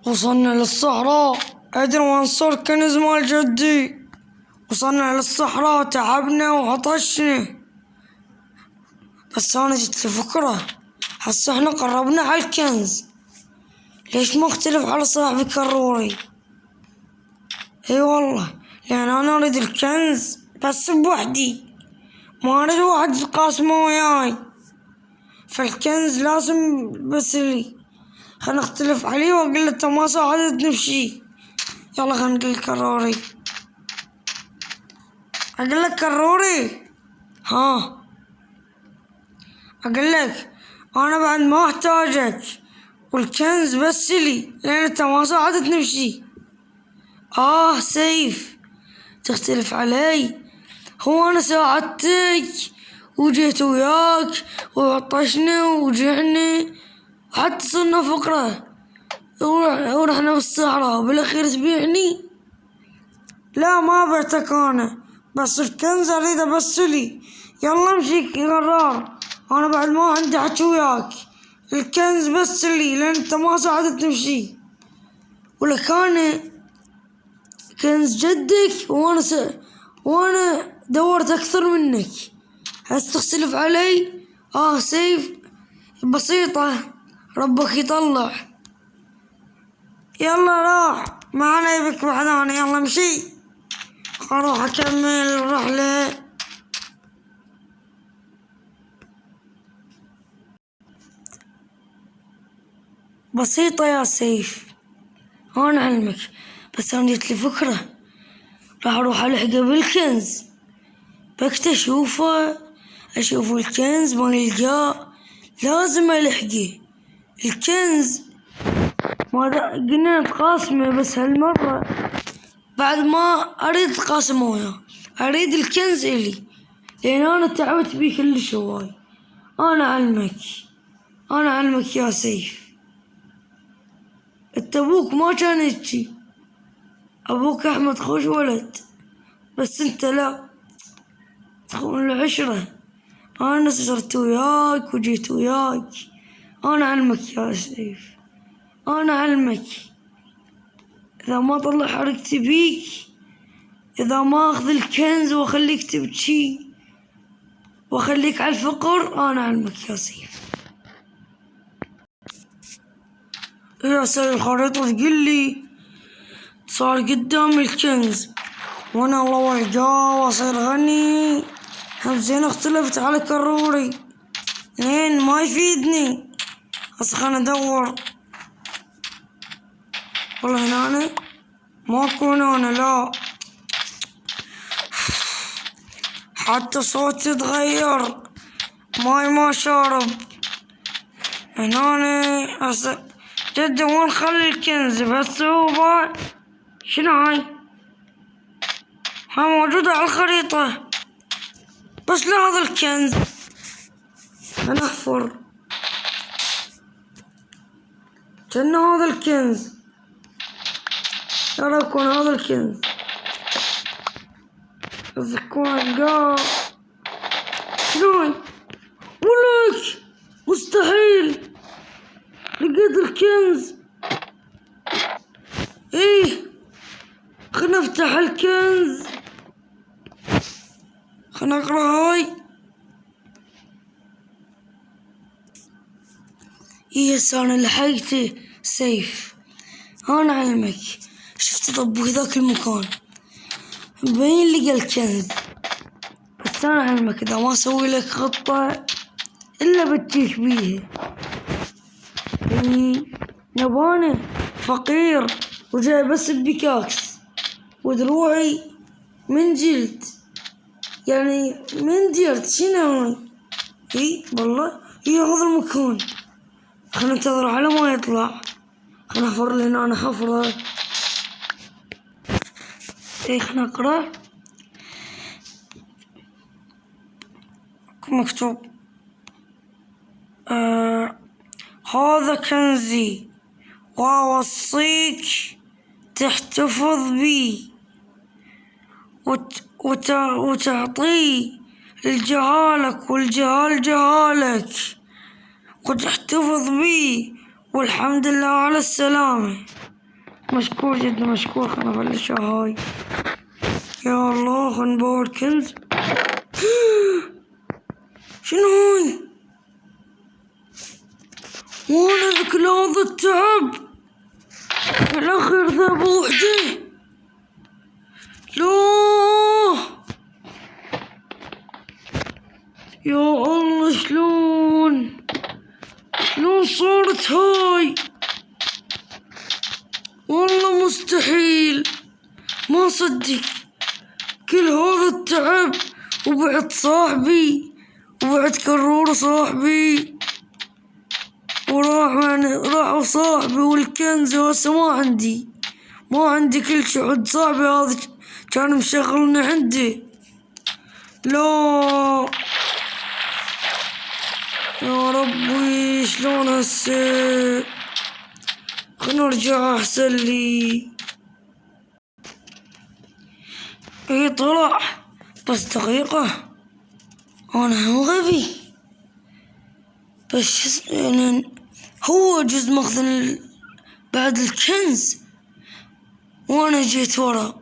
وصلنا للصحراء. أدري وين صار كنز مال جدي. وصلنا للصحراء تعبنا وعطشنا، بس أنا جت لي فكرة. هسه احنا قربنا على الكنز، ليش ما اختلف على صاحبي كروري؟ اي والله، لأن أنا أريد الكنز بس بوحدي، ما أريد واحد يقاسمه وياي، فالكنز لازم بس لي. خلنا نختلف عليه وأقول له أنت ما ساعدتني بشي. يلا خلنا نقول كروري. أقول لك كروري، ها أقول لك أنا بعد ما أحتاجك، والكنز بس لي لأن أنت ما ساعدتني بشي. سيف، تختلف علي؟ هو أنا ساعدتك وجيت وياك وعطشنا وجعنا وحتى صرنا فقرة ورحنا بالصحراء وبالأخير تبيعني؟ لا ما بعتك أنا، بس الكنز أريده بس لي. يلا امشي قرار، أنا بعد ما عندي حكي وياك. الكنز بس لي لأن أنت ما ساعدتني بشي، ولك أنا كنز جدك وأنا دورت أكثر منك. هل تختلف علي؟ سيف، بسيطة، ربك يطلع. يلا راح، ما علي بك بعداني. يلا امشي، اروح اكمل الرحلة. بسيطة يا سيف، انا علمك، بس انا جت لي فكرة. راح اروح الحقه بالكنز، بكت اشوف الكنز ما يلقاه، لازم الحقه. الكنز ما قلنا نتقاسمه، بس هالمرة بعد ما اريد اتقاسم وياه، اريد الكنز الي، لان انا تعبت بيه كلش هواي. انا علمك يا سيف. انت ابوك ما كان هيجي، ابوك احمد خوش ولد، بس انت لا، تخون العشرة. انا صرت وياك وجيت وياك. انا علمك يا سيف، انا علمك. اذا ما طلع حركتي بيك، اذا ما اخذ الكنز واخليك تبكي واخليك على الفقر، انا علمك يا سيف. يا سيف الخريطة تقول لي صار قدام الكنز، وانا الله والقاه واصير غني. هم زين اختلفت على كروري لين ما يفيدني. هسه خلنا ندور. والله هنا ماكو هنا، لا، حتى صوتي تغير، ماي ما شارب. هنا هسه جد وين خلي الكنز؟ بس هو شنو هاي موجودة على الخريطة، بس لا هذا الكنز. أنا أحفر كأن هذا الكنز، ترى يكون هذا الكنز، بس يكون قا شنو هاي؟ ولك مستحيل، لقيت الكنز. خلنا نفتح الكنز، خلنا نقرا هاي. هسه انا لحقته سيف، انا علمك. شفت ابوك ذاك المكان مبين لقى الكنز، بس انا علمك اذا ما اسوي لك خطة الا بتجيك بيها. نبانه فقير وجاي بس ببيكاكس ودروعي من جلد، يعني من ديرت. شنو هاي؟ والله هذا المكان. خلنا ننتظر على ما يطلع. خلنا نحفر لنا انا حفرة. خلنا نقرا. مكتوب هذا كنزي وأوصيك تحتفظ بي وتعطيه لجهالك والجهال جهالك، وتحتفظ بي. والحمد لله على السلامة. مشكور جدا مشكور. خلنا نبلش هاي. يا الله خلنا نبور كنز. شنو هاي؟ وانا ذاك هذا التعب في الاخير ذهب وحده. لا يا الله شلون صارت هاي؟ والله مستحيل، ما صدق كل هذا التعب وبعد صاحبي وبعد كرور صاحبي راح صاحبي والكنز وهسه ما عندي كل شي. عد صاحبي هذا كان مشغلني عنده. لا يا ربي شلون هسه؟ خلنا نرجع احسن لي. ايه طلع بس دقيقة. انا مو غبي بس يعني هو جزء ماخذ بعد الكنز وانا جيت ورا.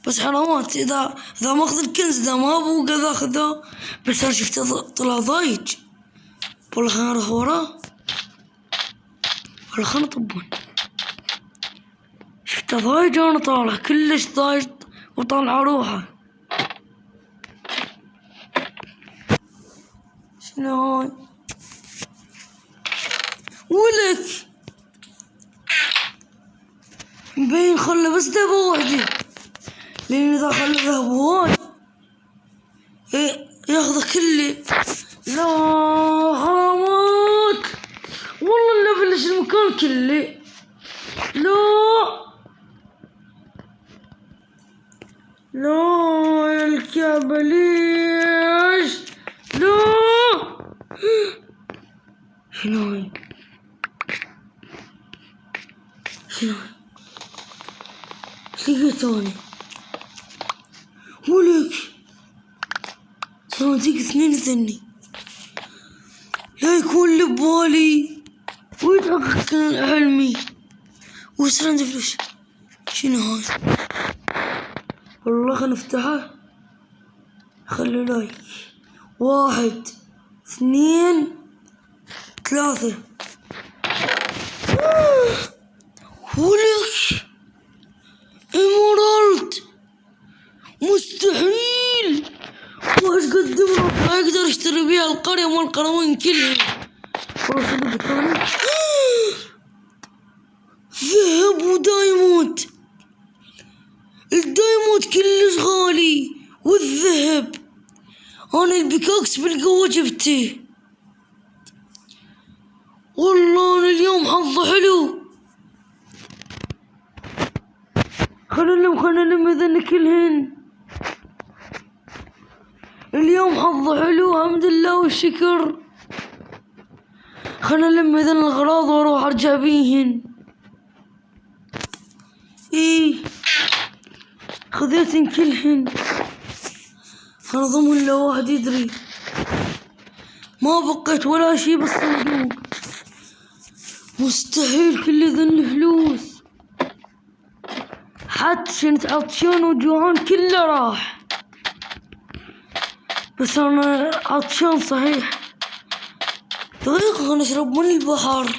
بس حرامات اذا ماخذ الكنز اذا ما ابوه قاعد اخذه. بس انا شفته طلع ضايج. والله خلنا نروح وراه. والله خلنا نطبون. شفته ضايج وانا طالع كلش ضايج وطالع روحه. شنو هاي؟ ولك مبين خلى بس ذهب وحدي، لان اذا خلى ذهب هواي ياخذه كله. لا حرامات والله اللي فلش المكان كله. لا يا الكعبة ليش؟ لا شنو هاي؟ ايش لقيت انا؟ ولك صراحة اثنين ثني لا يكون اللي ببالي ويتحقق حلمي ويصير عندي فلوس. شنو هاي؟ والله خلنا نفتحه. خلي لايك 1 2 3. ولك إيمرالد مستحيل. واش قدم ما يقدر يشتري بيها القرية مال القرويين كلهم. ذهب ودايموند. الدايموند كلش غالي والذهب انا البيكاكس بالقوة جبته. والله انا اليوم حظي حلو. خلنا نلم اذن كلهن. اليوم حظي حلو الحمد لله والشكر. خلنا نلم اذن الأغراض واروح ارجع بيهن. ايه خذيتن كلهن. خلنا ضمن لو واحد يدري ما بقيت ولا شي بالصندوق. مستحيل كل اذن الفلوس. حتى كنت عطشان وجوعان كله راح. بس انا عطشان صحيح. دقيقة خلنا نشرب من البحر.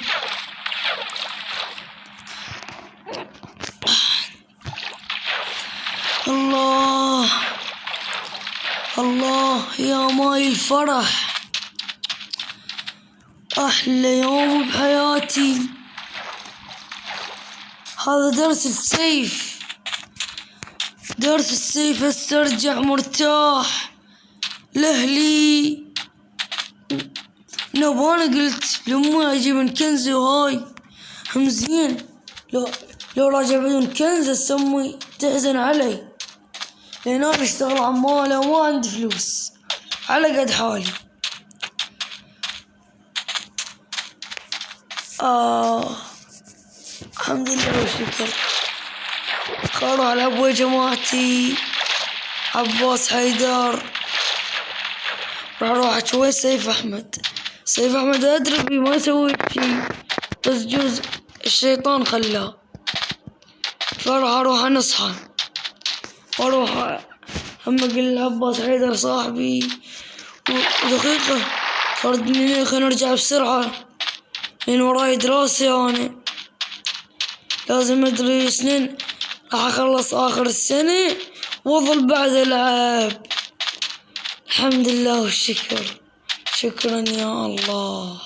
الله يا ماي الفرح. احلى يوم بحياتي. هذا درس السيف هسه ارجع مرتاح لاهلي. لو انا قلت لامي اجيب من كنزي وهاي هم زين. لو راجع بدون كنز هسه امي تحزن علي، لان انا اشتغل عمالة وما عندي فلوس على قد حالي. الحمد لله والشكر. خلوا على ابوي جماعتي عباس حيدر. راح اروح اشوي سيف احمد ادري ما يسوي شي بس جوز الشيطان خلاه. فراح أروح نصحى وأروح هم أقول لعباس حيدر صاحبي ودقيقة خلينا نرجع بسرعة لأن وراي دراسة أنا لازم أدري سنين راح أخلص آخر السنة وأظل بعد ألعب. الحمد لله والشكر. شكرا يا الله.